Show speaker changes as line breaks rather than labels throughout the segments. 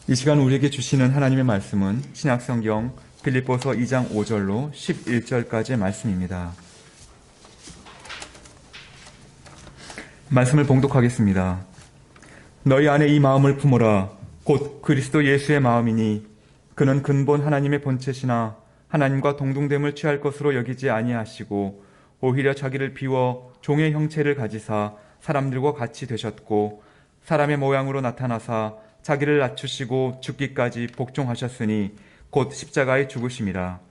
이 시간 우리에게 주시는 하나님의 말씀은 신약성경 빌립보서 2장 5절로 11절까지의 말씀입니다. 말씀을 봉독하겠습니다. 너희 안에 이 마음을 품어라. 곧 그리스도 예수의 마음이니 그는 근본 하나님의 본체시나 하나님과 동등됨을 취할 것으로 여기지 아니하시고 오히려 자기를 비워 종의 형체를 가지사 사람들과 같이 되셨고 사람의 모양으로 나타나사 자기를 낮추시고 죽기까지 복종하셨으니 곧 십자가에 죽으심이라.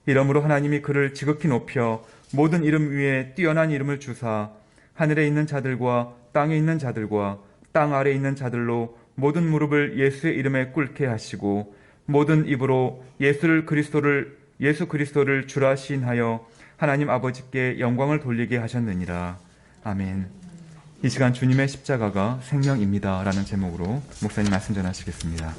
이러므로 하나님이 그를 지극히 높여 모든 이름 위에 뛰어난 이름을 주사 하늘에 있는 자들과 땅에 있는 자들과 땅 아래에 있는 자들로 모든 무릎을 예수의 이름에 꿇게 하시고 모든 입으로 예수 그리스도를 주라 시인하여 하나님 아버지께 영광을 돌리게 하셨느니라. 아멘. 이 시간 주님의 십자가가 생명입니다 라는 제목으로 목사님 말씀 전하시겠습니다.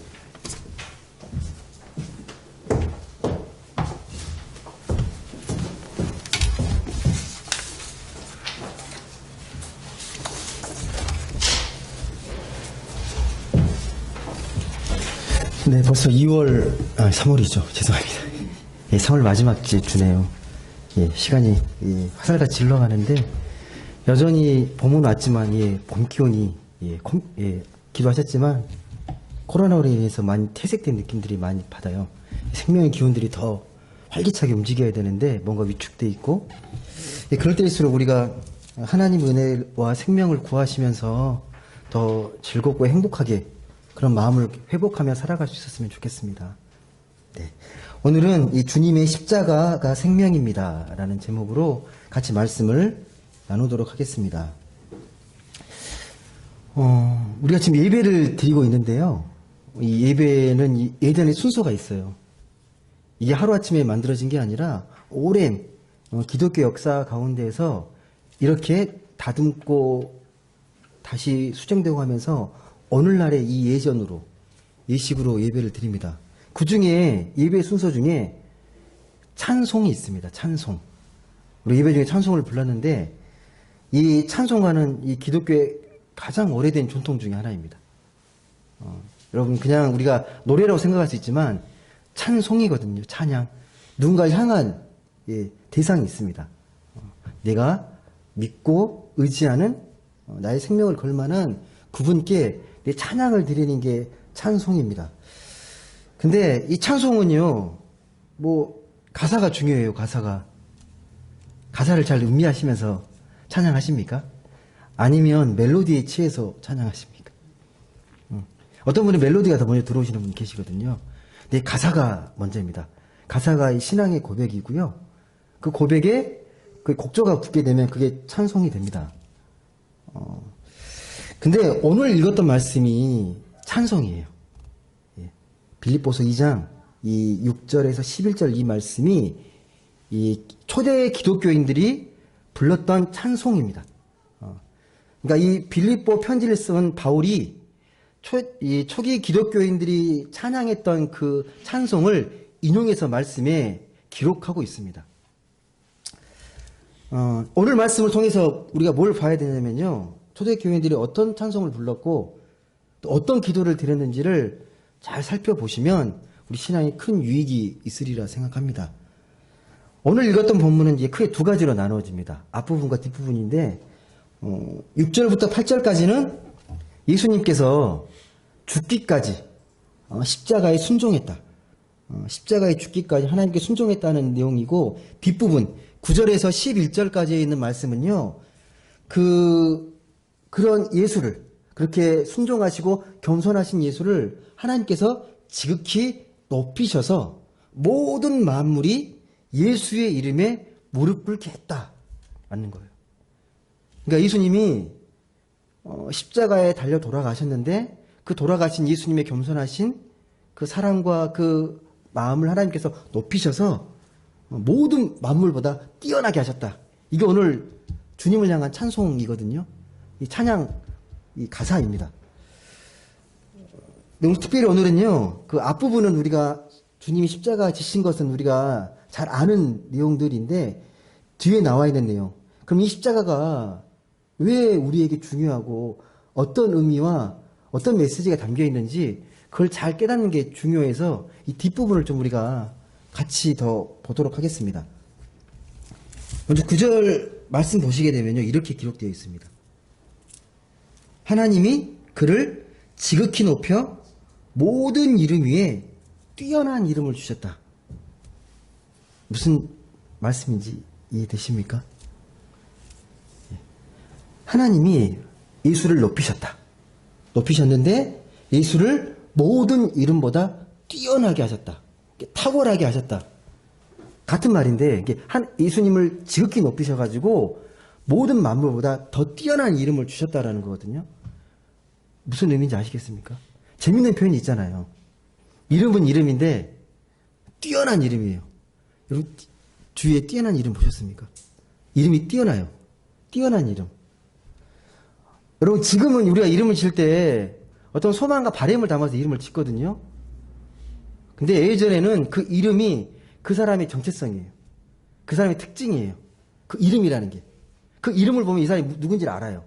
네, 벌써 3월이죠. 죄송합니다. 예, 3월 마지막 주네요. 예, 시간이 화살같이 흘러가는데, 여전히 봄은 왔지만, 봄 기온이, 기도하셨지만, 코로나로 인해서 많이 퇴색된 느낌들이 많이 받아요. 생명의 기운들이 더 활기차게 움직여야 되는데, 뭔가 위축돼 있고, 그럴 때일수록 우리가 하나님 은혜와 생명을 구하시면서 더 즐겁고 행복하게 그런 마음을 회복하며 살아갈 수 있었으면 좋겠습니다. 네. 오늘은 이 주님의 십자가가 생명입니다 라는 제목으로 같이 말씀을 나누도록 하겠습니다. 우리가 지금 예배를 드리고 있는데요. 이 예배는 예전에 순서가 있어요. 이게 하루아침에 만들어진 게 아니라 오랜 기독교 역사 가운데에서 이렇게 다듬고 다시 수정되고 하면서 오늘날의 이 예식으로 예배를 드립니다. 그 중에 예배 순서 중에 찬송이 있습니다. 찬송. 우리 예배 중에 찬송을 불렀는데 이 찬송가는 이 기독교의 가장 오래된 전통 중에 하나입니다. 여러분 그냥 우리가 노래라고 생각할 수 있지만 찬송이거든요. 찬양. 누군가를 향한 대상이 있습니다. 내가 믿고 의지하는 나의 생명을 걸 만한 그분께 내 찬양을 드리는 게 찬송입니다. 근데 이 찬송은요, 가사가 중요해요, 가사가. 가사를 잘 음미하시면서 찬양하십니까? 아니면 멜로디에 취해서 찬양하십니까? 어떤 분은 멜로디가 더 먼저 들어오시는 분 계시거든요. 근데 가사가 먼저입니다. 가사가 신앙의 고백이고요. 그 고백에 그 곡조가 붙게 되면 그게 찬송이 됩니다. 근데 오늘 읽었던 말씀이 찬송이에요. 빌립보서 2장 이 6절에서 11절 이 말씀이 이 초대 기독교인들이 불렀던 찬송입니다. 그러니까 이 빌립보 편지를 쓴 바울이 초기 기독교인들이 찬양했던 그 찬송을 인용해서 말씀에 기록하고 있습니다. 오늘 말씀을 통해서 우리가 뭘 봐야 되냐면요. 초대교인들이 어떤 찬송을 불렀고 또 어떤 기도를 드렸는지를 잘 살펴보시면 우리 신앙에 큰 유익이 있으리라 생각합니다. 오늘 읽었던 본문은 이제 크게 두 가지로 나누어집니다. 앞부분과 뒷부분인데 6절부터 8절까지는 예수님께서 죽기까지 십자가에 순종했다. 십자가에 죽기까지 하나님께 순종했다는 내용이고 뒷부분 9절에서 11절까지에 있는 말씀은요. 그런 예수를 그렇게 순종하시고 겸손하신 예수를 하나님께서 지극히 높이셔서 모든 만물이 예수의 이름에 무릎 꿇게 했다라는 거예요. 그러니까 예수님이 십자가에 달려 돌아가셨는데 그 돌아가신 예수님의 겸손하신 그 사랑과 그 마음을 하나님께서 높이셔서 모든 만물보다 뛰어나게 하셨다. 이게 오늘 주님을 향한 찬송이거든요. 이 찬양, 이 가사입니다. 특별히 오늘은요, 그 앞부분은 우리가 주님이 십자가 지신 것은 우리가 잘 아는 내용들인데 뒤에 나와 있는 내용. 그럼 이 십자가가 왜 우리에게 중요하고 어떤 의미와 어떤 메시지가 담겨 있는지 그걸 잘 깨닫는 게 중요해서 이 뒷부분을 좀 우리가 같이 더 보도록 하겠습니다. 먼저 9절 말씀 보시게 되면요, 이렇게 기록되어 있습니다. 하나님이 그를 지극히 높여 모든 이름 위에 뛰어난 이름을 주셨다. 무슨 말씀인지 이해되십니까? 하나님이 예수를 높이셨다. 높이셨는데 예수를 모든 이름보다 뛰어나게 하셨다. 탁월하게 하셨다. 같은 말인데 예수님을 지극히 높이셔가지고 모든 만물보다 더 뛰어난 이름을 주셨다라는 거거든요. 무슨 의미인지 아시겠습니까? 재밌는 표현이 있잖아요. 이름은 이름인데 뛰어난 이름이에요. 여러분 주위에 뛰어난 이름 보셨습니까? 이름이 뛰어나요. 뛰어난 이름. 여러분 지금은 우리가 이름을 지을 때 어떤 소망과 바람을 담아서 이름을 짓거든요. 근데 예전에는 그 이름이 그 사람의 정체성이에요. 그 사람의 특징이에요. 그 이름이라는 게. 그 이름을 보면 이 사람이 누군지를 알아요.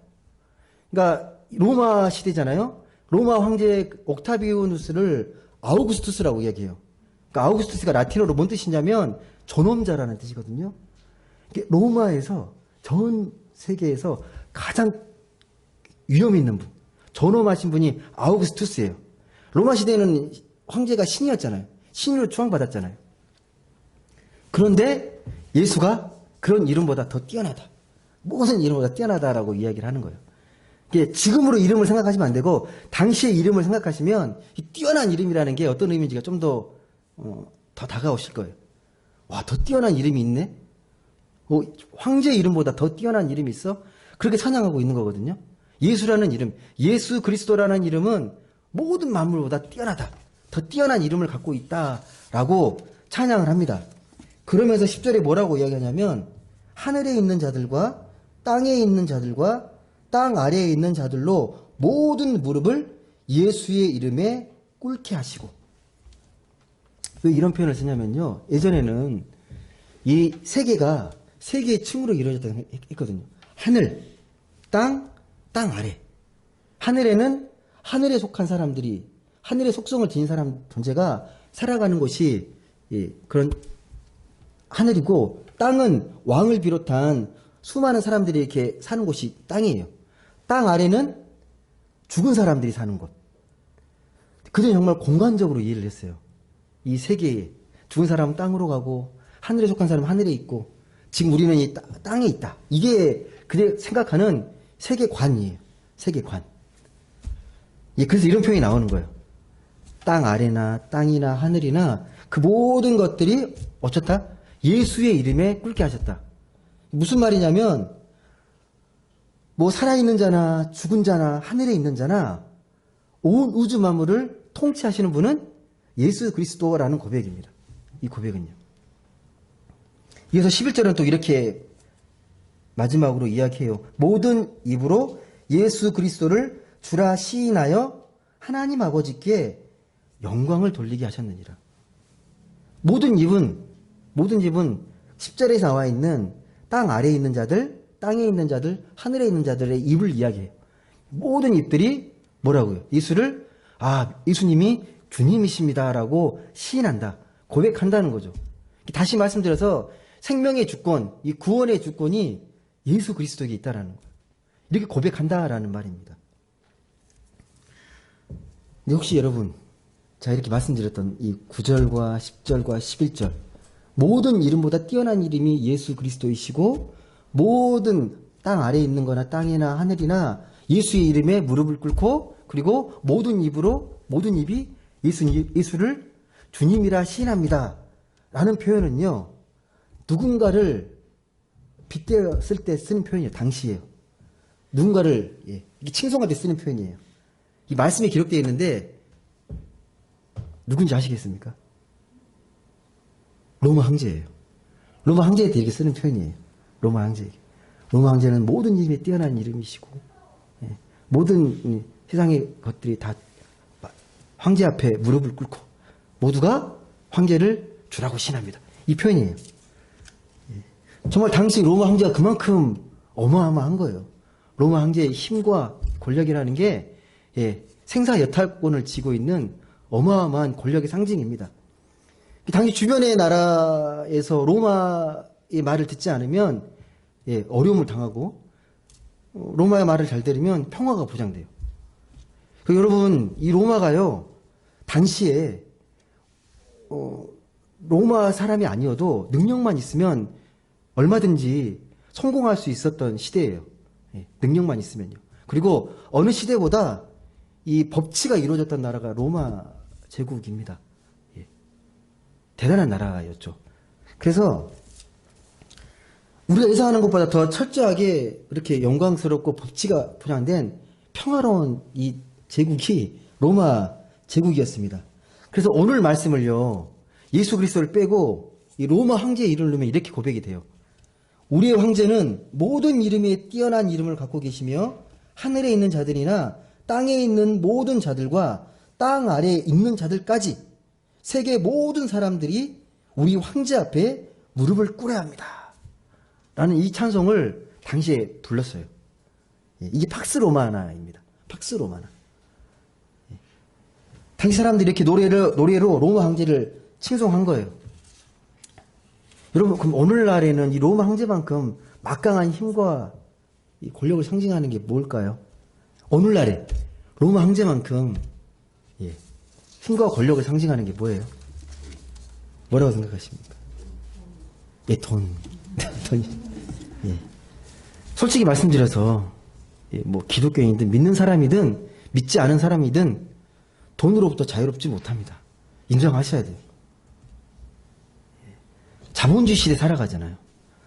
그러니까 로마 시대잖아요. 로마 황제 옥타비우누스를 아우구스투스라고 이야기해요. 그러니까 아우구스투스가 라틴어로 뭔 뜻이냐면 존엄자라는 뜻이거든요. 로마에서 전 세계에서 가장 위험 있는 분, 존엄하신 분이 아우구스투스예요. 로마 시대에는 황제가 신이었잖아요. 신으로 추앙받았잖아요. 그런데 예수가 그런 이름보다 더 뛰어나다. 모든 이름보다 뛰어나다라고 이야기를 하는 거예요. 지금으로 이름을 생각하시면 안 되고 당시의 이름을 생각하시면 이 뛰어난 이름이라는 게 어떤 의미인지가 좀 더 다가오실 거예요. 와, 더 뛰어난 이름이 있네? 황제 이름보다 더 뛰어난 이름이 있어? 그렇게 찬양하고 있는 거거든요. 예수라는 이름, 예수 그리스도라는 이름은 모든 만물보다 뛰어나다. 더 뛰어난 이름을 갖고 있다라고 찬양을 합니다. 그러면서 10절에 뭐라고 이야기하냐면 하늘에 있는 자들과 땅에 있는 자들과 땅 아래에 있는 자들로 모든 무릎을 예수의 이름에 꿇게 하시고. 왜 이런 표현을 쓰냐면요. 예전에는 이 세계가 세 개의 층으로 이루어졌다고 했거든요. 하늘, 땅 아래. 하늘에는 하늘에 속한 사람들이, 하늘의 속성을 지닌 사람 존재가 살아가는 곳이 그런 하늘이고, 땅은 왕을 비롯한 수많은 사람들이 이렇게 사는 곳이 땅이에요. 땅 아래는 죽은 사람들이 사는 곳. 그들은 정말 공간적으로 이해를 했어요. 이 세계에 죽은 사람은 땅으로 가고 하늘에 속한 사람은 하늘에 있고 지금 우리는 이 땅에 있다. 이게 그들 생각하는 세계관이에요. 세계관. 그래서 이런 표현이 나오는 거예요. 땅 아래나 땅이나 하늘이나 그 모든 것들이 어쩌다 예수의 이름에 꿇게 하셨다. 무슨 말이냐면 뭐 살아있는 자나 죽은 자나 하늘에 있는 자나 온 우주 만물을 통치하시는 분은 예수 그리스도라는 고백입니다. 이 고백은요. 이어서 11절은 또 이렇게 마지막으로 이야기해요. 모든 입으로 예수 그리스도를 주라 시인하여 하나님 아버지께 영광을 돌리게 하셨느니라. 모든 입은 10절에 나와 있는 땅 아래에 있는 자들, 땅에 있는 자들, 하늘에 있는 자들의 입을 이야기해요. 모든 입들이 뭐라고요? 예수님이 주님이십니다라고 시인한다. 고백한다는 거죠. 다시 말씀드려서 생명의 주권, 이 구원의 주권이 예수 그리스도에게 있다라는 거예요. 이렇게 고백한다라는 말입니다. 근데 혹시 여러분, 자, 이렇게 말씀드렸던 이 9절과 10절과 11절, 모든 이름보다 뛰어난 이름이 예수 그리스도이시고, 모든 땅 아래에 있는 거나 땅이나 하늘이나 예수의 이름에 무릎을 꿇고, 그리고 모든 입이 예수를 주님이라 시인합니다. 라는 표현은요, 누군가를 빗대었을 때 쓰는 표현이에요. 당시에요. 누군가를, 칭송할 때 쓰는 표현이에요. 이 말씀이 기록되어 있는데, 누군지 아시겠습니까? 로마 황제예요. 로마 황제한테 이렇게 쓰는 표현이에요. 로마 황제에게. 로마 황제는 모든 이름에 뛰어난 이름이시고, 모든 세상의 것들이 다 황제 앞에 무릎을 꿇고, 모두가 황제를 주라고 신합니다. 이 표현이에요. 정말 당시 로마 황제가 그만큼 어마어마한 거예요. 로마 황제의 힘과 권력이라는 게 생사여탈권을 쥐고 있는 어마어마한 권력의 상징입니다. 당시 주변의 나라에서 로마의 말을 듣지 않으면 어려움을 당하고 로마의 말을 잘 들으면 평화가 보장돼요. 여러분, 이 로마가요, 당시에 로마 사람이 아니어도 능력만 있으면 얼마든지 성공할 수 있었던 시대예요. 능력만 있으면요. 그리고 어느 시대보다 이 법치가 이루어졌던 나라가 로마 제국입니다. 대단한 나라였죠. 그래서 우리가 예상하는 것보다 더 철저하게 이렇게 영광스럽고 법치가 보장된 평화로운 이 제국이 로마 제국이었습니다. 그래서 오늘 말씀을요, 예수 그리스도를 빼고 이 로마 황제의 이름을 넣으면 이렇게 고백이 돼요. 우리의 황제는 모든 이름에 뛰어난 이름을 갖고 계시며 하늘에 있는 자들이나 땅에 있는 모든 자들과 땅 아래에 있는 자들까지 세계 모든 사람들이 우리 황제 앞에 무릎을 꿇어야 합니다. 라는 이 찬송을 당시에 불렀어요. 이게 팍스 로마나입니다. 팍스 로마나. 당시 사람들이 이렇게 노래로 로마 황제를 칭송한 거예요. 여러분, 그럼 오늘날에는 이 로마 황제만큼 막강한 힘과 이 권력을 상징하는 게 뭘까요? 오늘날에 로마 황제만큼 힘과 권력을 상징하는 게 뭐예요? 뭐라고 생각하십니까? 돈. 돈이. 솔직히 말씀드려서 뭐 기독교인이든 믿는 사람이든 믿지 않은 사람이든 돈으로부터 자유롭지 못합니다. 인정하셔야 돼요. 자본주의 시대에 살아가잖아요.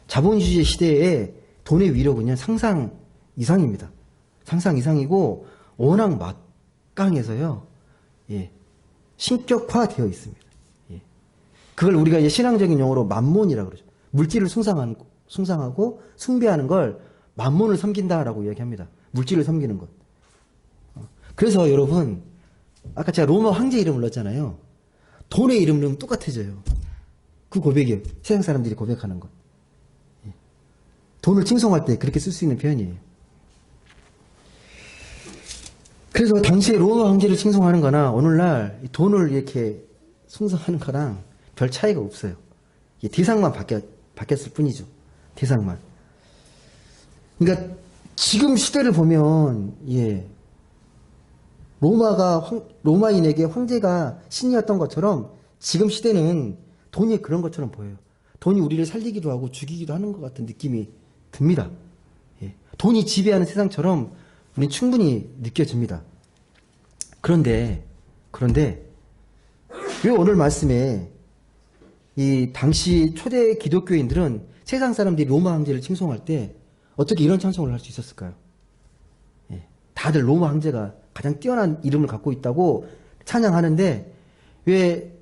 자본주의 시대에 돈의 위력은요, 상상 이상입니다. 상상 이상이고 워낙 막강해서요, 신격화되어 있습니다. 그걸 우리가 이제 신앙적인 용어로 만몬이라고 그러죠. 물질을 숭상하고 숭배하는 걸 만몬을 섬긴다라고 이야기합니다. 물질을 섬기는 것. 그래서 여러분, 아까 제가 로마 황제 이름을 넣었잖아요. 돈의 이름 넣으면 똑같아져요. 그 고백이에요. 세상 사람들이 고백하는 것. 돈을 칭송할 때 그렇게 쓸 수 있는 표현이에요. 그래서 당시에 로마 황제를 칭송하는 거나 오늘날 돈을 이렇게 숭상하는 거랑 별 차이가 없어요. 대상만 바뀌었을 뿐이죠. 대상만. 그러니까 지금 시대를 보면 로마인에게 황제가 신이었던 것처럼 지금 시대는 돈이 그런 것처럼 보여요. 돈이 우리를 살리기도 하고 죽이기도 하는 것 같은 느낌이 듭니다. 돈이 지배하는 세상처럼 우리는 충분히 느껴집니다. 그런데 왜 오늘 말씀에 이 당시 초대 기독교인들은 세상 사람들이 로마 황제를 칭송할 때 어떻게 이런 찬송을 할 수 있었을까요? 다들 로마 황제가 가장 뛰어난 이름을 갖고 있다고 찬양하는데 왜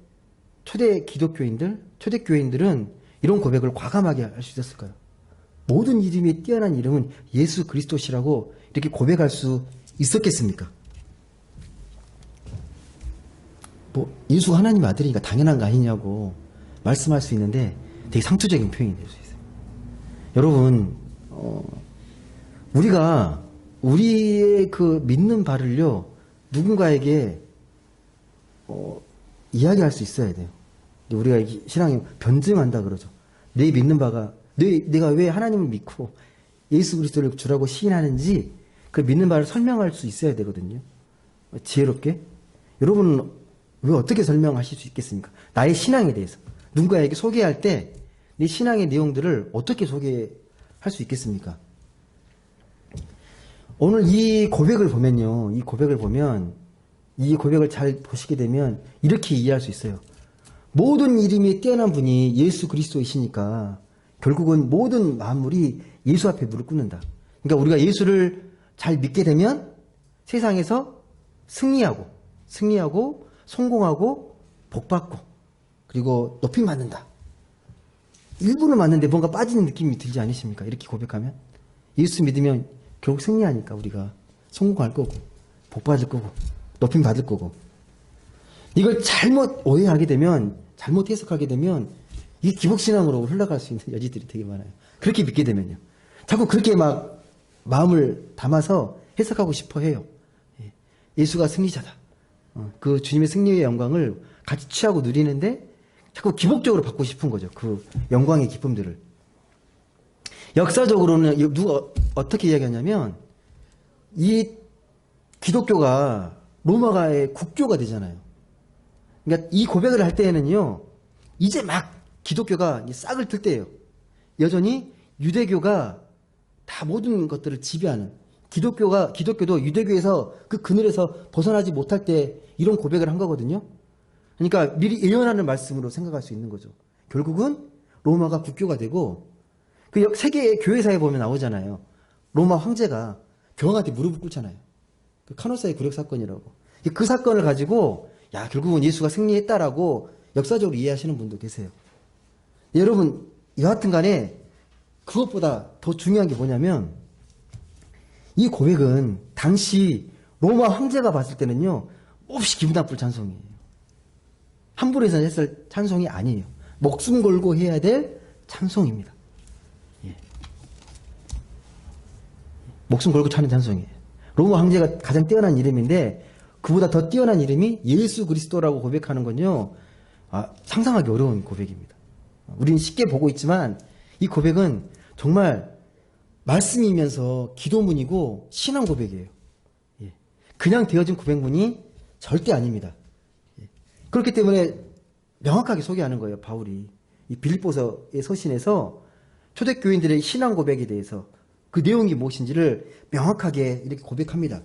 초대 교인들은 이런 고백을 과감하게 할 수 있었을까요? 모든 이름이 뛰어난 이름은 예수 그리스도시라고 이렇게 고백할 수 있었겠습니까? 예수 하나님 아들이니까 당연한 거 아니냐고 말씀할 수 있는데 되게 상투적인 표현이 될 수 있어요. 여러분, 우리가 우리의 그 믿는 바를요, 누군가에게 이야기할 수 있어야 돼요. 우리가 신앙에 변증한다 그러죠. 내 믿는 바가, 내가 왜 하나님을 믿고 예수 그리스도를 주라고 시인하는지 그 믿는 바를 설명할 수 있어야 되거든요. 지혜롭게. 여러분은 왜 어떻게 설명하실 수 있겠습니까? 나의 신앙에 대해서. 누군가에게 소개할 때 내 신앙의 내용들을 어떻게 소개할 수 있겠습니까? 오늘 이 고백을 보면요. 이 고백을 잘 보시게 되면 이렇게 이해할 수 있어요. 모든 이름이 뛰어난 분이 예수 그리스도이시니까 결국은 모든 만물이 예수 앞에 무릎 꿇는다. 그러니까 우리가 예수를 잘 믿게 되면 세상에서 승리하고 성공하고 복받고 그리고 높임 받는다. 일부는 맞는데 뭔가 빠지는 느낌이 들지 않으십니까? 이렇게 고백하면 예수 믿으면 결국 승리하니까 우리가 성공할 거고 복받을 거고 높임 받을 거고 이걸 잘못 오해하게 되면 잘못 해석하게 되면 이게 기복신앙으로 흘러갈 수 있는 여지들이 되게 많아요. 그렇게 믿게 되면요. 자꾸 그렇게 막 마음을 담아서 해석하고 싶어 해요. 예수가 승리자다. 그 주님의 승리의 영광을 같이 취하고 누리는데 자꾸 기복적으로 받고 싶은 거죠. 그 영광의 기쁨들을. 역사적으로는 누가 어떻게 이야기하냐면 이 기독교가 로마가의 국교가 되잖아요. 그러니까 이 고백을 할 때에는요, 이제 막 기독교가 싹을 틀 때예요. 여전히 유대교가 다 모든 것들을 지배하는, 기독교도 유대교에서 그 그늘에서 벗어나지 못할 때 이런 고백을 한 거거든요. 그러니까 미리 예언하는 말씀으로 생각할 수 있는 거죠. 결국은 로마가 국교가 되고, 그 세계의 교회사에 보면 나오잖아요. 로마 황제가 교황한테 무릎을 꿇잖아요. 그 카노사의 굴욕 사건이라고. 그 사건을 가지고 야, 결국은 예수가 승리했다라고 역사적으로 이해하시는 분도 계세요. 여러분, 여하튼 간에 그것보다 더 중요한 게 뭐냐면 이 고백은 당시 로마 황제가 봤을 때는요, 몹시 기분 나쁠 찬송이에요. 함부로 해서 했을 찬송이 아니에요. 목숨 걸고 해야 될 찬송입니다. 예. 목숨 걸고 차는 찬송이에요. 로마 황제가 가장 뛰어난 이름인데 그보다 더 뛰어난 이름이 예수 그리스도라고 고백하는 건요, 상상하기 어려운 고백입니다. 우리는 쉽게 보고 있지만 이 고백은 정말 말씀이면서 기도문이고 신앙 고백이에요. 예. 그냥 되어진 고백문이 절대 아닙니다. 예. 그렇기 때문에 명확하게 소개하는 거예요, 바울이. 이 빌립보서의 서신에서 초대교인들의 신앙 고백에 대해서 그 내용이 무엇인지를 명확하게 이렇게 고백합니다.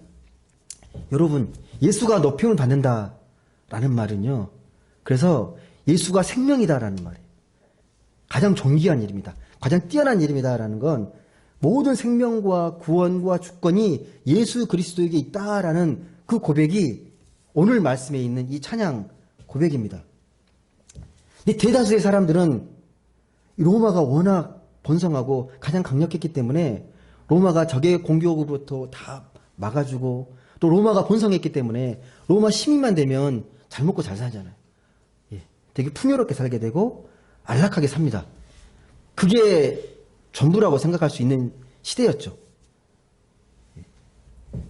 여러분, 예수가 높임을 받는다라는 말은요, 그래서 예수가 생명이다라는 말이에요. 가장 존귀한 이름이다. 가장 뛰어난 이름이다라는 건 모든 생명과 구원과 주권이 예수 그리스도에게 있다라는 그 고백이 오늘 말씀에 있는 이 찬양 고백입니다. 근데 대다수의 사람들은 로마가 워낙 번성하고 가장 강력했기 때문에 로마가 적의 공격으로부터 다 막아주고 또 로마가 번성했기 때문에 로마 시민만 되면 잘 먹고 잘 살잖아요. 예, 되게 풍요롭게 살게 되고 안락하게 삽니다. 그게 전부라고 생각할 수 있는 시대였죠.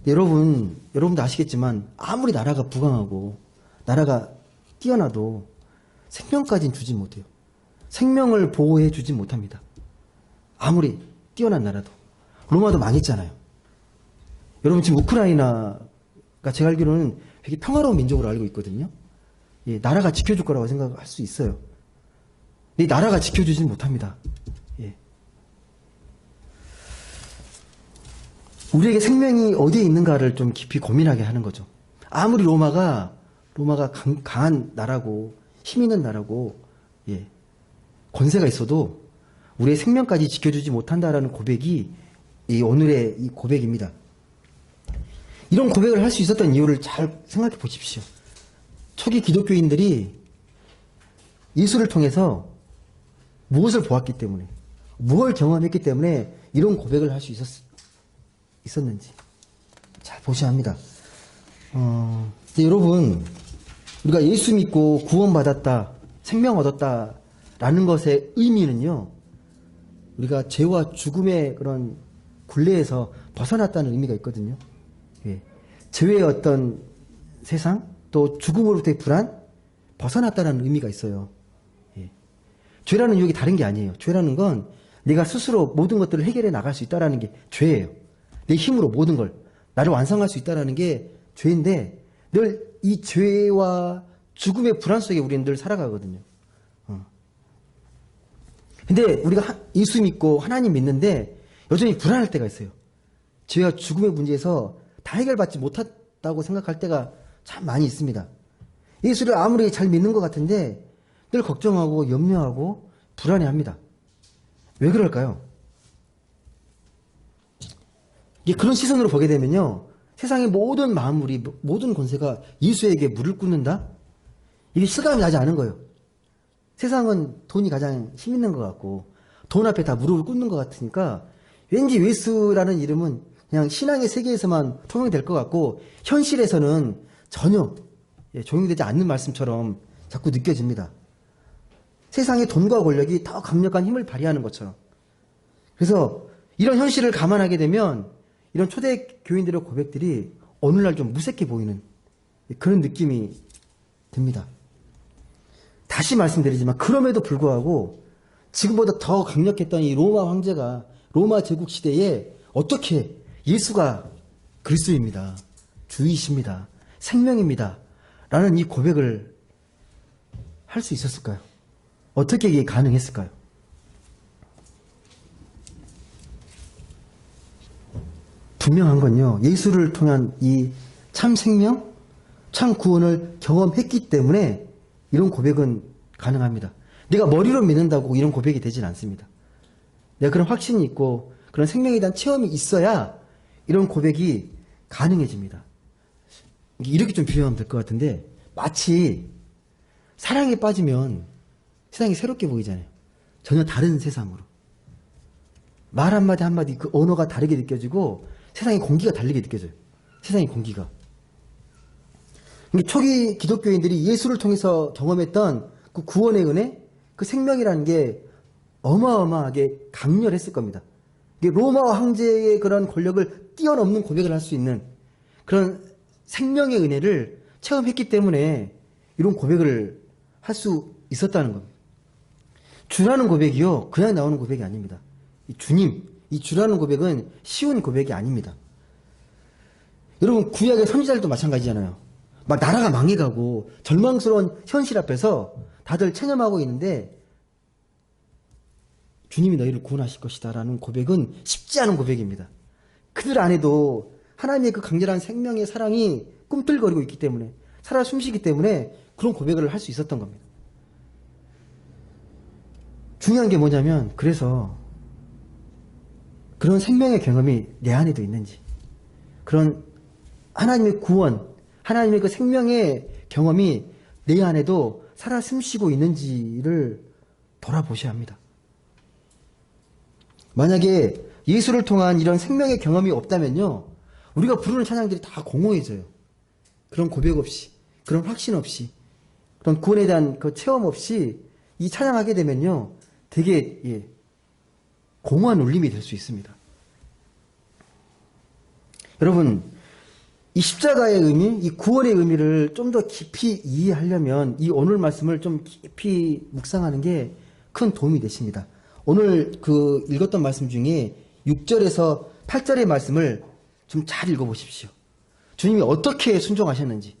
여러분도 아시겠지만 아무리 나라가 부강하고 나라가 뛰어나도 생명까지는 주지 못해요. 생명을 보호해 주지 못합니다. 아무리 뛰어난 나라도. 로마도 망했잖아요. 여러분, 지금 우크라이나가 제가 알기로는 되게 평화로운 민족으로 알고 있거든요. 예, 나라가 지켜줄 거라고 생각할 수 있어요. 근데 나라가 지켜주지는 못합니다. 예. 우리에게 생명이 어디에 있는가를 좀 깊이 고민하게 하는 거죠. 아무리 로마가 강한 나라고 힘 있는 나라고 예, 권세가 있어도 우리의 생명까지 지켜주지 못한다라는 고백이 이 오늘의 이 고백입니다. 이런 고백을 할 수 있었던 이유를 잘 생각해 보십시오. 초기 기독교인들이 예수를 통해서 무엇을 보았기 때문에, 무엇을 경험했기 때문에 이런 고백을 할 수 있었는지 잘 보셔야 합니다. 여러분, 우리가 예수 믿고 구원받았다, 생명 얻었다라는 것의 의미는요, 우리가 죄와 죽음의 그런 굴레에서 벗어났다는 의미가 있거든요. 예. 죄의 어떤 세상, 또 죽음으로부터의 불안, 벗어났다는 의미가 있어요. 예. 죄라는 유혹이 다른 게 아니에요. 죄라는 건 내가 스스로 모든 것들을 해결해 나갈 수 있다는 게 죄예요. 내 힘으로 모든 걸, 나를 완성할 수 있다는 게 죄인데, 늘 이 죄와 죽음의 불안 속에 우리는 늘 살아가거든요. 근데 우리가 예수 믿고 하나님 믿는데 여전히 불안할 때가 있어요. 죄와 죽음의 문제에서 다 해결받지 못했다고 생각할 때가 참 많이 있습니다. 예수를 아무리 잘 믿는 것 같은데 늘 걱정하고 염려하고 불안해합니다. 왜 그럴까요? 그런 시선으로 보게 되면요, 세상의 모든 만물이, 모든 권세가 예수에게 무릎 꿇는다? 이게 실감이 나지 않은 거예요. 세상은 돈이 가장 힘 있는 것 같고 돈 앞에 다 무릎을 꿇는 것 같으니까 왠지 예수라는 이름은 그냥 신앙의 세계에서만 통용될 것 같고 현실에서는 전혀 적용되지 않는 말씀처럼 자꾸 느껴집니다. 세상의 돈과 권력이 더 강력한 힘을 발휘하는 것처럼. 그래서 이런 현실을 감안하게 되면 이런 초대 교인들의 고백들이 오늘날 좀 무색해 보이는 그런 느낌이 듭니다. 다시 말씀드리지만 그럼에도 불구하고 지금보다 더 강력했던 이 로마 황제가 로마 제국 시대에 어떻게 예수가 그리스도입니다. 주이십니다. 생명입니다. 라는 이 고백을 할 수 있었을까요? 어떻게 이게 가능했을까요? 분명한 건요. 예수를 통한 이 참 생명, 참 구원을 경험했기 때문에 이런 고백은 가능합니다. 내가 머리로 믿는다고 이런 고백이 되진 않습니다. 내가 그런 확신이 있고 그런 생명에 대한 체험이 있어야 이런 고백이 가능해집니다. 이렇게 좀 비유하면 될 것 같은데 마치 사랑에 빠지면 세상이 새롭게 보이잖아요. 전혀 다른 세상으로. 말 한마디 한마디 그 언어가 다르게 느껴지고 세상의 공기가 다르게 느껴져요. 세상의 공기가. 초기 기독교인들이 예수를 통해서 경험했던 그 구원의 은혜, 그 생명이라는 게 어마어마하게 강렬했을 겁니다. 로마 황제의 그런 권력을 뛰어넘는 고백을 할 수 있는 그런 생명의 은혜를 체험했기 때문에 이런 고백을 할 수 있었다는 겁니다. 주라는 고백이요, 그냥 나오는 고백이 아닙니다. 이 주님, 이 주라는 고백은 쉬운 고백이 아닙니다. 여러분, 구약의 선지자들도 마찬가지잖아요. 막 나라가 망해가고 절망스러운 현실 앞에서 다들 체념하고 있는데 주님이 너희를 구원하실 것이다 라는 고백은 쉽지 않은 고백입니다. 그들 안에도 하나님의 그 강렬한 생명의 사랑이 꿈틀거리고 있기 때문에, 살아 숨쉬기 때문에 그런 고백을 할 수 있었던 겁니다. 중요한 게 뭐냐면, 그래서 그런 생명의 경험이 내 안에도 있는지, 그런 하나님의 구원, 하나님의 그 생명의 경험이 내 안에도 살아 숨쉬고 있는지를 돌아보셔야 합니다. 만약에 예수를 통한 이런 생명의 경험이 없다면요, 우리가 부르는 찬양들이 다 공허해져요. 그런 고백 없이, 그런 확신 없이, 그런 구원에 대한 그 체험 없이 이 찬양하게 되면요, 되게 공허한 울림이 될 수 있습니다. 여러분, 이 십자가의 의미, 이 구원의 의미를 좀 더 깊이 이해하려면 이 오늘 말씀을 좀 깊이 묵상하는 게 큰 도움이 되십니다. 오늘 그 읽었던 말씀 중에 6절에서 8절의 말씀을 좀 잘 읽어보십시오. 주님이 어떻게 순종하셨는지,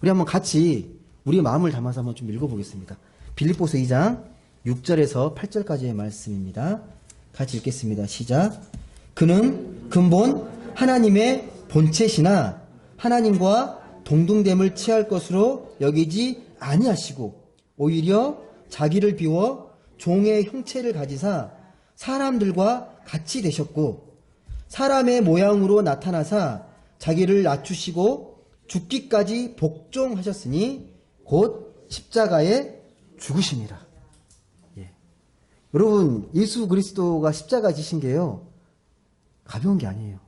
우리 한번 같이 우리의 마음을 담아서 한번 좀 읽어보겠습니다. 빌립보서 2장 6절에서 8절까지의 말씀입니다. 같이 읽겠습니다. 시작. 그는 근본 하나님의 본체시나 하나님과 동등됨을 취할 것으로 여기지 아니하시고 오히려 자기를 비워 종의 형체를 가지사 사람들과 같이 되셨고 사람의 모양으로 나타나사 자기를 낮추시고 죽기까지 복종하셨으니 곧 십자가에 죽으시니라. 여러분, 예수 그리스도가 십자가 지신 게요, 가벼운 게 아니에요.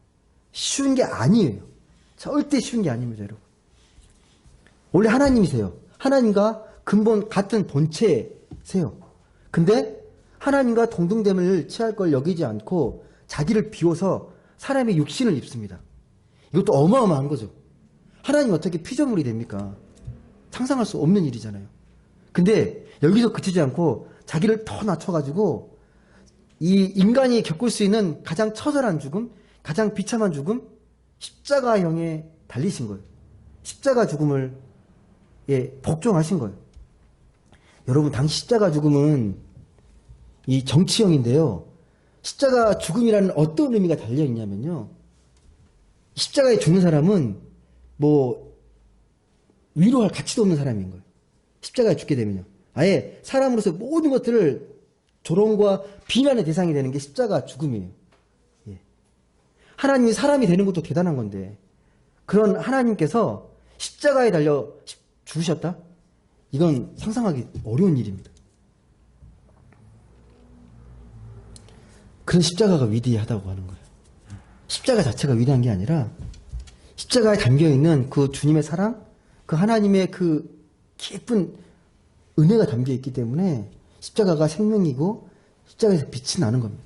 쉬운 게 아니에요. 절대 쉬운 게 아닙니다, 여러분. 원래 하나님이세요. 하나님과 근본 같은 본체세요. 근데 하나님과 동등됨을 취할 걸 여기지 않고 자기를 비워서 사람의 육신을 입습니다. 이것도 어마어마한 거죠. 하나님 어떻게 피조물이 됩니까? 상상할 수 없는 일이잖아요. 근데 여기서 그치지 않고 자기를 더 낮춰가지고 이 인간이 겪을 수 있는 가장 처절한 죽음, 가장 비참한 죽음, 십자가형에 달리신 거예요. 십자가 죽음을 복종하신 거예요. 여러분, 당시 십자가 죽음은 이 정치형인데요, 십자가 죽음이라는 어떤 의미가 달려있냐면요, 십자가에 죽는 사람은 위로할 가치도 없는 사람인 거예요. 십자가에 죽게 되면요, 아예 사람으로서 모든 것들을 조롱과 비난의 대상이 되는 게 십자가 죽음이에요. 하나님이 사람이 되는 것도 대단한 건데 그런 하나님께서 십자가에 달려 죽으셨다? 이건 상상하기 어려운 일입니다. 그런 십자가가 위대하다고 하는 거예요. 십자가 자체가 위대한 게 아니라 십자가에 담겨있는 그 주님의 사랑, 그 하나님의 그 깊은 은혜가 담겨있기 때문에 십자가가 생명이고 십자가에서 빛이 나는 겁니다.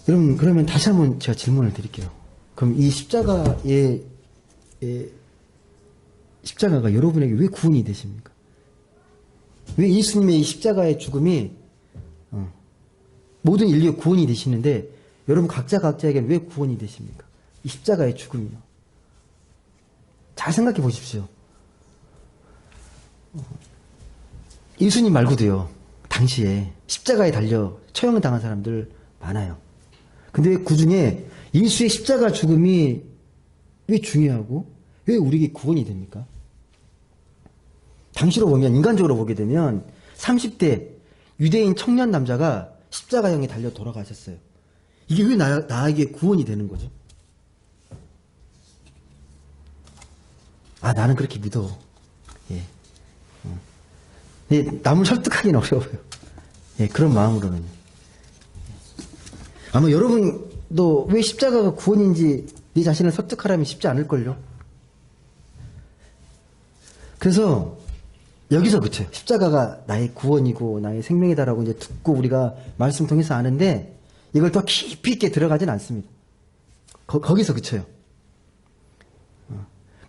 여러분, 그러면 다시 한번 제가 질문을 드릴게요. 그럼 이 십자가가 여러분에게 왜 구원이 되십니까? 왜 예수님의 이 십자가의 죽음이 모든 인류의 구원이 되시는데 여러분 각자에게는 왜 구원이 되십니까? 이 십자가의 죽음이요. 잘 생각해 보십시오. 예수님 말고도요. 당시에 십자가에 달려 처형을 당한 사람들 많아요. 근데 왜 그중에 예수의 십자가 죽음이 왜 중요하고 왜 우리에게 구원이 됩니까? 당시로 보면 인간적으로 보게 되면 30대 유대인 청년 남자가 십자가형에 달려 돌아가셨어요. 이게 왜 나에게 구원이 되는 거죠? 아, 나는 그렇게 믿어. 예. 남을 설득하기는 어려워요. 예, 그런 마음으로는. 아마 여러분도 왜 십자가가 구원인지 네 자신을 설득하라면 쉽지 않을걸요? 그래서 여기서 그쳐요. 십자가가 나의 구원이고 나의 생명이다라고 이제 듣고 우리가 말씀 통해서 아는데 이걸 더 깊이 있게 들어가진 않습니다. 거기서 그쳐요.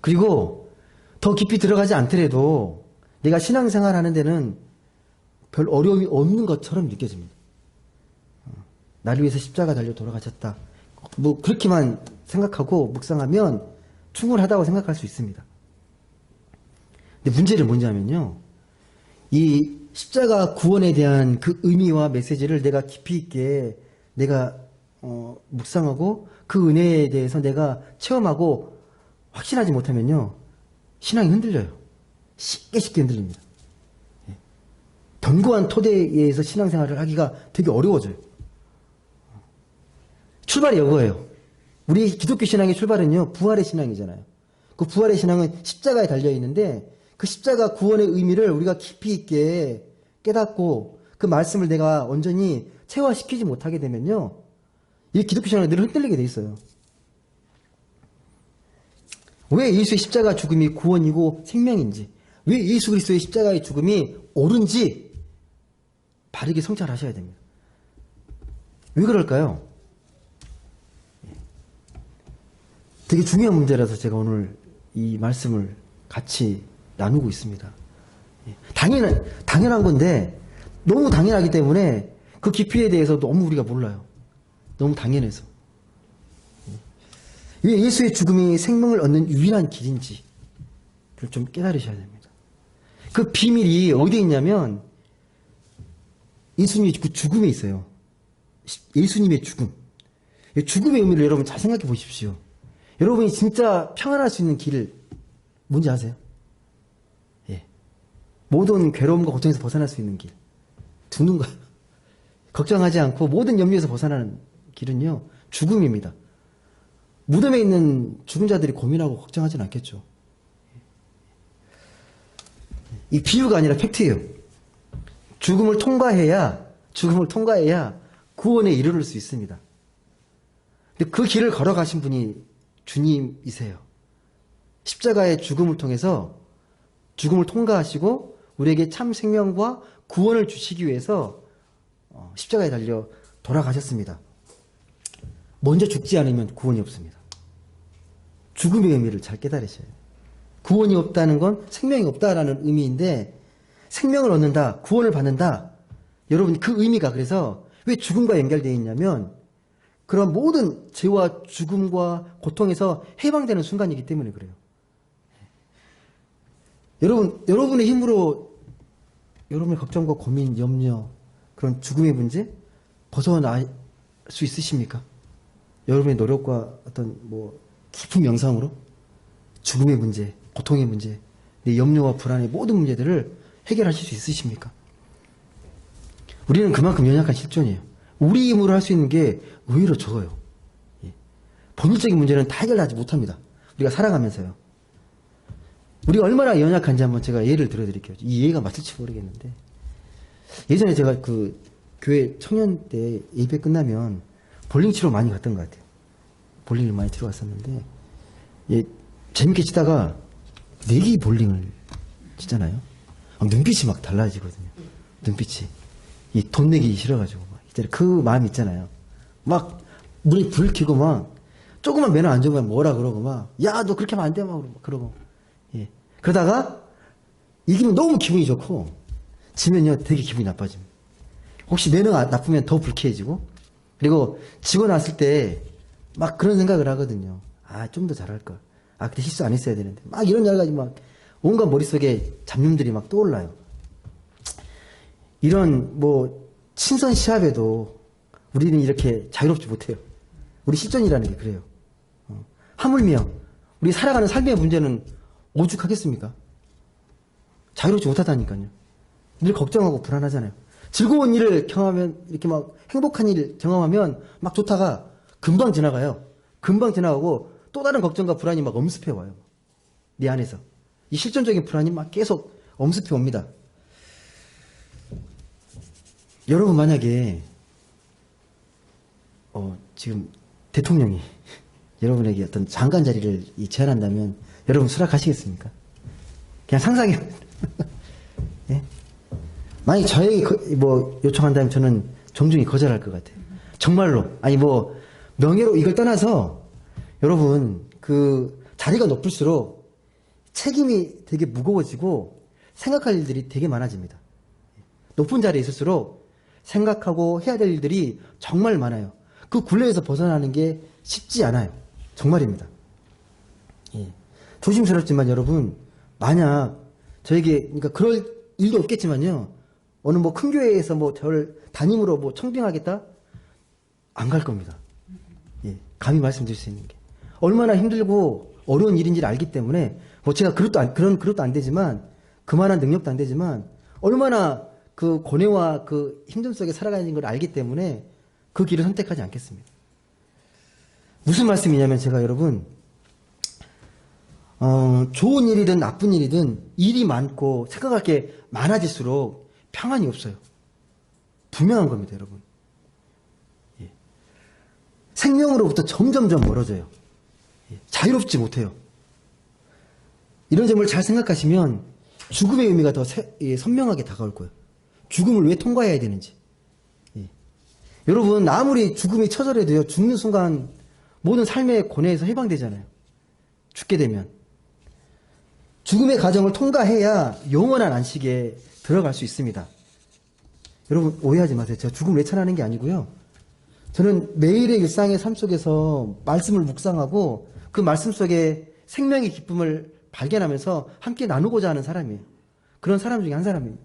그리고 더 깊이 들어가지 않더라도 내가 신앙생활 하는 데는 별 어려움이 없는 것처럼 느껴집니다. 나를 위해서 십자가 달려 돌아가셨다. 뭐 그렇게만 생각하고 묵상하면 충분하다고 생각할 수 있습니다. 근데 문제는 뭐냐면요. 이 십자가 구원에 대한 그 의미와 메시지를 내가 깊이 있게 내가 묵상하고 그 은혜에 대해서 내가 체험하고 확신하지 못하면요. 신앙이 흔들려요. 쉽게 흔들립니다. 견고한 토대에서 신앙생활을 하기가 되게 어려워져요. 출발이 이거예요. 우리 기독교 신앙의 출발은요. 부활의 신앙이잖아요. 그 부활의 신앙은 십자가에 달려있는데 그 십자가 구원의 의미를 우리가 깊이 있게 깨닫고 그 말씀을 내가 온전히 체화시키지 못하게 되면요. 이 기독교 신앙은 늘 흔들리게 돼 있어요. 왜 예수의 십자가 죽음이 구원이고 생명인지, 왜 예수 그리스도의 십자가의 죽음이 옳은지 바르게 성찰하셔야 됩니다. 왜 그럴까요? 되게 중요한 문제라서 제가 오늘 이 말씀을 같이 나누고 있습니다. 당연한 건데 너무 당연하기 때문에 그 깊이에 대해서 너무 우리가 몰라요. 너무 당연해서. 왜 예수의 죽음이 생명을 얻는 유일한 길인지를 좀 깨달으셔야 됩니다. 그 비밀이 어디에 있냐면 예수님의 그 죽음에 있어요. 예수님의 죽음. 죽음의 의미를 여러분 잘 생각해 보십시오. 여러분이 진짜 평안할 수 있는 길 뭔지 아세요? 예. 모든 괴로움과 고통에서 벗어날 수 있는 길. 누군가 걱정하지 않고 모든 염려에서 벗어나는 길은요. 죽음입니다. 무덤에 있는 죽은 자들이 고민하고 걱정하지는 않겠죠. 이 비유가 아니라 팩트예요. 죽음을 통과해야 구원에 이르를 수 있습니다. 근데 그 길을 걸어가신 분이 주님이세요. 십자가의 죽음을 통해서 죽음을 통과하시고 우리에게 참 생명과 구원을 주시기 위해서 십자가에 달려 돌아가셨습니다. 먼저 죽지 않으면 구원이 없습니다. 죽음의 의미를 잘 깨달으셔야 돼요. 구원이 없다는 건 생명이 없다라는 의미인데 생명을 얻는다, 구원을 받는다. 여러분 그 의미가 그래서 왜 죽음과 연결되어 있냐면 그런 모든 죄와 죽음과 고통에서 해방되는 순간이기 때문에 그래요. 여러분의 힘으로 여러분의 걱정과 고민, 염려, 그런 죽음의 문제 벗어날 수 있으십니까? 여러분의 노력과 어떤 깊은 명상으로 죽음의 문제, 고통의 문제, 내 염려와 불안의 모든 문제들을 해결하실 수 있으십니까? 우리는 그만큼 연약한 실존이에요. 우리 힘으로 할 수 있는 게 의외로 적어요. 본질적인 문제는 다 해결하지 못합니다. 우리가 살아가면서요. 우리가 얼마나 연약한지 한번 제가 예를 들어드릴게요. 이 예가 맞을지 모르겠는데 예전에 제가 그 교회 청년 때 예배 끝나면 볼링 치러 많이 갔던 것 같아요. 볼링을 많이 치러 갔었는데 재밌게 치다가 내기 볼링을 치잖아요. 눈빛이 막 달라지거든요. 눈빛이 돈 내기 싫어가지고 그 마음 있잖아요. 막 물에 불 켜고 막 조금만 매너 안 좋으면 뭐라 그러고 막, 야, 너 그렇게 하면 안 돼, 막 그러고. 예. 그러다가 이기면 너무 기분이 좋고, 지면요, 되게 기분이 나빠집니다. 혹시 매너가 나쁘면 더 불쾌해지고, 그리고 지고 났을 때 막 그런 생각을 하거든요. 아, 좀 더 잘할 걸. 아, 그때 실수 안 했어야 되는데. 막 이런 여러 가지 막 온갖 머릿속에 잡념들이 막 떠올라요. 이런 뭐 친선 시합에도 우리는 이렇게 자유롭지 못해요. 우리 실전이라는 게 그래요. 하물며 우리 살아가는 삶의 문제는 오죽하겠습니까? 자유롭지 못하다니까요. 늘 걱정하고 불안하잖아요. 즐거운 일을 경험하면, 이렇게 막 행복한 일 경험하면 막 좋다가 금방 지나가요. 금방 지나가고 또 다른 걱정과 불안이 막 엄습해 와요. 내 안에서. 이 실존적인 불안이 막 계속 엄습해 옵니다. 여러분 만약에 지금 대통령이 여러분에게 어떤 장관 자리를 제안한다면 여러분 수락하시겠습니까? 그냥 상상해. 예? 만약 저에게 뭐 요청한다면 저는 정중히 거절할 것 같아요. 정말로. 아니 뭐 명예로 이걸 떠나서 여러분 그 자리가 높을수록 책임이 되게 무거워지고 생각할 일들이 되게 많아집니다. 높은 자리에 있을수록 생각하고 해야 될 일들이 정말 많아요. 그 굴레에서 벗어나는 게 쉽지 않아요. 정말입니다. 예. 조심스럽지만 여러분, 만약 저에게, 그러니까 그럴 일도 없겠지만요, 어느 뭐 큰 교회에서 뭐 저를 담임으로 뭐 청빙하겠다? 안 갈 겁니다. 예. 감히 말씀드릴 수 있는 게. 얼마나 힘들고 어려운 일인지를 알기 때문에, 뭐 제가 그런 그릇도 안 되지만, 그만한 능력도 안 되지만, 얼마나 그 고뇌와 그 힘듦 속에 살아가는 걸 알기 때문에 그 길을 선택하지 않겠습니다. 무슨 말씀이냐면 제가 여러분, 좋은 일이든 나쁜 일이든 일이 많고 생각할 게 많아질수록 평안이 없어요. 분명한 겁니다, 여러분. 예. 생명으로부터 점점점 멀어져요. 예. 자유롭지 못해요. 이런 점을 잘 생각하시면 죽음의 의미가 더 선명하게 다가올 거예요. 죽음을 왜 통과해야 되는지. 예. 여러분, 아무리 죽음이 처절해도요, 죽는 순간 모든 삶의 고뇌에서 해방되잖아요. 죽게 되면. 죽음의 과정을 통과해야 영원한 안식에 들어갈 수 있습니다. 여러분, 오해하지 마세요. 제가 죽음을 외쳐하는 게 아니고요. 저는 매일의 일상의 삶 속에서 말씀을 묵상하고 그 말씀 속에 생명의 기쁨을 발견하면서 함께 나누고자 하는 사람이에요. 그런 사람 중에 한 사람입니다.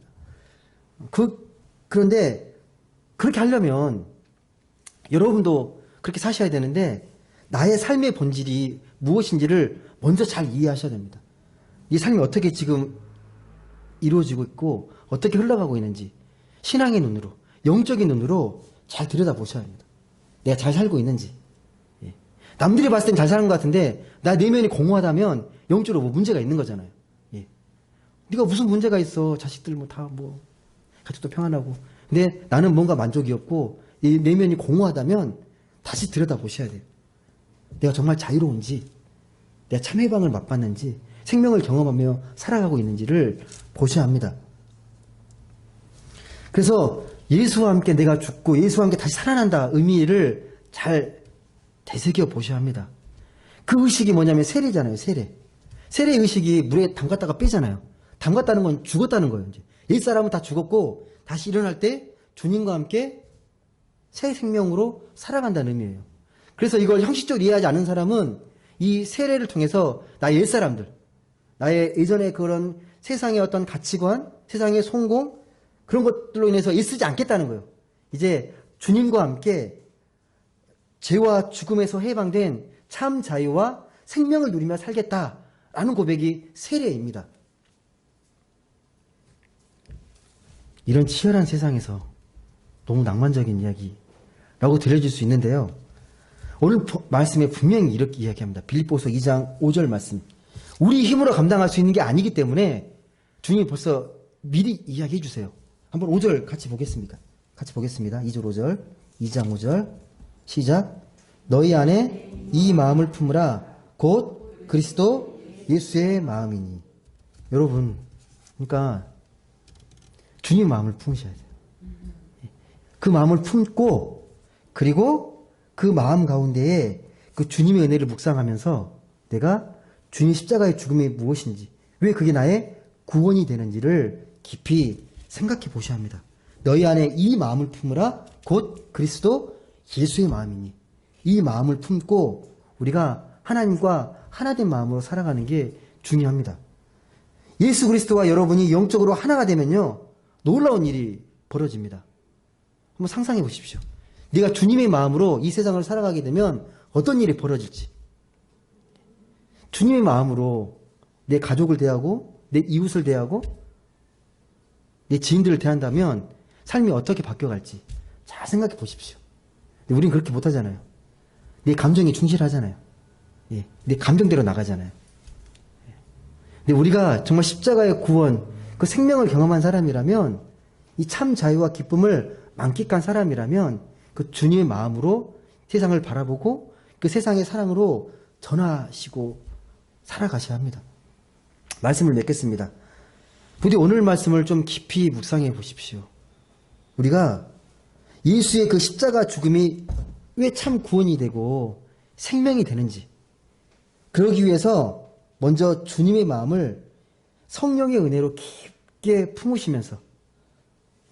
그런데 그렇게 하려면 여러분도 그렇게 사셔야 되는데 나의 삶의 본질이 무엇인지를 먼저 잘 이해하셔야 됩니다. 이 삶이 어떻게 지금 이루어지고 있고 어떻게 흘러가고 있는지 신앙의 눈으로, 영적인 눈으로 잘 들여다보셔야 합니다. 내가 잘 살고 있는지. 예. 남들이 봤을 땐 잘 사는 것 같은데 나 내면이 공허하다면 영적으로 뭐 문제가 있는 거잖아요. 예. 네가 무슨 문제가 있어. 자식들 뭐 다 뭐 가족도 평안하고. 근데 나는 뭔가 만족이 없고 이 내면이 공허하다면 다시 들여다보셔야 돼요. 내가 정말 자유로운지, 내가 참 해방을 맛봤는지, 생명을 경험하며 살아가고 있는지를 보셔야 합니다. 그래서 예수와 함께 내가 죽고 예수와 함께 다시 살아난다 의미를 잘 되새겨 보셔야 합니다. 그 의식이 뭐냐면 세례잖아요. 세례 의식이 물에 담갔다가 빼잖아요. 담갔다는 건 죽었다는 거예요. 이제 옛사람은 다 죽었고 다시 일어날 때 주님과 함께 새 생명으로 살아간다는 의미예요. 그래서 이걸 형식적으로 이해하지 않는 사람은 이 세례를 통해서 나의 옛사람들, 나의 예전의 그런 세상의 어떤 가치관, 세상의 성공, 그런 것들로 인해서 애쓰지 않겠다는 거예요. 이제 주님과 함께 죄와 죽음에서 해방된 참 자유와 생명을 누리며 살겠다라는 고백이 세례입니다. 이런 치열한 세상에서 너무 낭만적인 이야기라고 들려질 수 있는데요. 오늘 말씀에 분명히 이렇게 이야기합니다. 빌립보서 2장 5절 말씀. 우리 힘으로 감당할 수 있는 게 아니기 때문에 주님이 벌써 미리 이야기해 주세요. 한번 5절 같이 보겠습니다. 2절 5절. 2장 5절. 시작. 너희 안에 이 마음을 품으라. 곧 그리스도 예수의 마음이니. 여러분, 그러니까 주님 마음을 품으셔야 돼요. 그 마음을 품고 그리고 그 마음 가운데에 그 주님의 은혜를 묵상하면서 내가 주님 십자가의 죽음이 무엇인지, 왜 그게 나의 구원이 되는지를 깊이 생각해 보셔야 합니다. 너희 안에 이 마음을 품으라 곧 그리스도 예수의 마음이니, 이 마음을 품고 우리가 하나님과 하나된 마음으로 살아가는 게 중요합니다. 예수 그리스도와 여러분이 영적으로 하나가 되면요, 놀라운 일이 벌어집니다. 한번 상상해 보십시오. 네가 주님의 마음으로 이 세상을 살아가게 되면 어떤 일이 벌어질지. 주님의 마음으로 내 가족을 대하고 내 이웃을 대하고 내 지인들을 대한다면 삶이 어떻게 바뀌어갈지 잘 생각해 보십시오. 근데 우리는 그렇게 못하잖아요. 내 감정에 충실하잖아요. 예, 내 감정대로 나가잖아요. 근데 우리가 정말 십자가의 구원, 그 생명을 경험한 사람이라면, 이 참 자유와 기쁨을 만끽한 사람이라면 그 주님의 마음으로 세상을 바라보고 그 세상의 사랑으로 전하시고 살아가셔야 합니다. 말씀을 맺겠습니다. 부디 오늘 말씀을 좀 깊이 묵상해 보십시오. 우리가 예수의 그 십자가 죽음이 왜 참 구원이 되고 생명이 되는지, 그러기 위해서 먼저 주님의 마음을 성령의 은혜로 깊게 품으시면서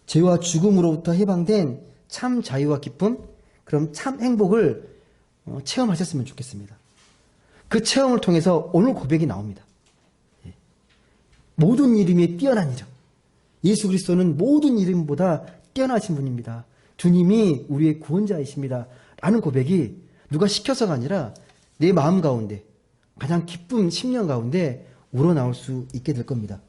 죄와 죽음으로부터 해방된 참 자유와 기쁨, 그럼 참 행복을 체험하셨으면 좋겠습니다. 그 체험을 통해서 오늘 고백이 나옵니다. 모든 이름이 뛰어난 이름. 예수 그리스도는 모든 이름보다 뛰어나신 분입니다. 주님이 우리의 구원자이십니다. 라는 고백이 누가 시켜서가 아니라 내 마음 가운데, 가장 기쁨 심령 가운데 우러나올 수 있게 될 겁니다.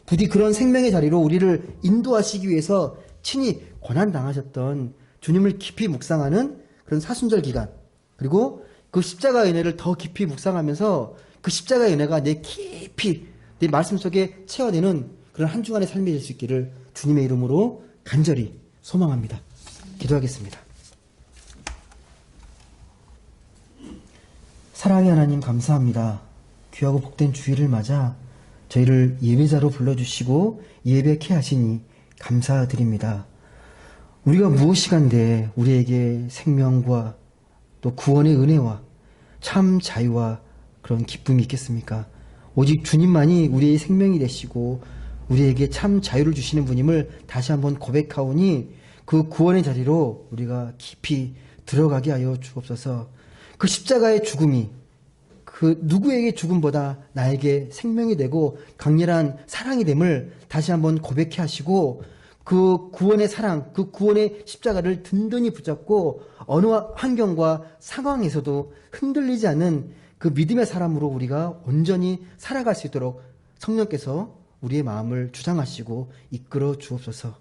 부디 그런 생명의 자리로 우리를 인도하시기 위해서 친히 고난당하셨던 주님을 깊이 묵상하는 그런 사순절 기간, 그리고 그 십자가의 은혜를 더 깊이 묵상하면서 그 십자가의 은혜가 내 깊이 내 말씀 속에 채워내는 그런 한 주간의 삶이 될 수 있기를 주님의 이름으로 간절히 소망합니다. 기도하겠습니다. 사랑의 하나님, 감사합니다. 귀하고 복된 주일을 맞아 저희를 예배자로 불러주시고 예배케 하시니 감사드립니다. 우리가 무엇이간데 우리에게 생명과 또 구원의 은혜와 참 자유와 그런 기쁨이 있겠습니까? 오직 주님만이 우리의 생명이 되시고 우리에게 참 자유를 주시는 분임을 다시 한번 고백하오니 그 구원의 자리로 우리가 깊이 들어가게 하여 주옵소서. 그 십자가의 죽음이 그 누구에게 죽음보다 나에게 생명이 되고 강렬한 사랑이 됨을 다시 한번 고백해 하시고, 그 구원의 사랑, 그 구원의 십자가를 든든히 붙잡고 어느 환경과 상황에서도 흔들리지 않는 그 믿음의 사람으로 우리가 온전히 살아갈 수 있도록 성령께서 우리의 마음을 주장하시고 이끌어 주옵소서.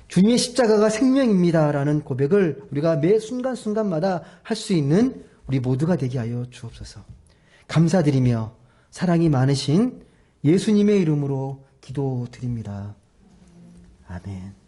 주님의 십자가가 생명입니다라는 고백을 우리가 매 순간순간마다 할 수 있는 우리 모두가 되게 하여 주옵소서. 감사드리며 사랑이 많으신 예수님의 이름으로 기도드립니다. 아멘.